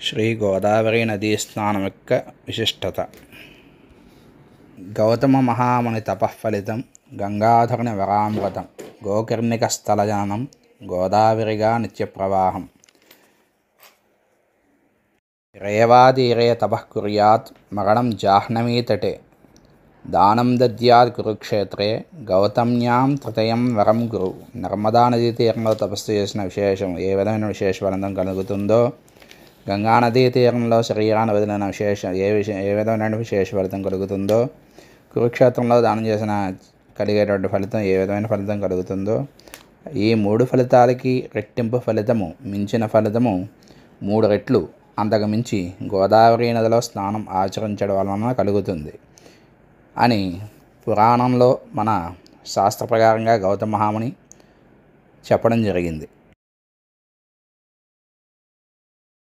శ్రీ గోదావరి నదీ స్నానం యొక్క విశిష్టత. గౌతమ మహాముని తపఃఫలితం గంగాధరుని వరామృతం గోకర్ణిక స్థలజననం గోదావరిగా నిత్యప్రవాహం. రేవాతీరే తపః కుర్యాత్ మరణం జాహ్నవీతటే దానం దద్యాత్ కురుక్షేత్రే గౌతమ్యాం తృతయం వరం గురు. నర్మదా నదీ తీరంలో తపస్సు చేసిన విశేషం ఏ విధమైన విశేష ఫలితం కలుగుతుందో, గంగానదీ తీరంలో శరీరాన్ని వదిలిన ఏ విధమైన విశేష ఫలితం కలుగుతుందో, కురుక్షేత్రంలో దానం చేసిన కలిగేటువంటి ఫలితం ఏ విధమైన ఫలితం కలుగుతుందో, ఈ మూడు ఫలితాలకి రెట్టింపు ఫలితము, మించిన ఫలితము 3 రెట్లు అంతకు మించి గోదావరి నదిలో స్నానం ఆచరించడం వలన కలుగుతుంది అని పురాణంలో మన శాస్త్ర ప్రకారంగా గౌతమ మహాముని చెప్పడం జరిగింది.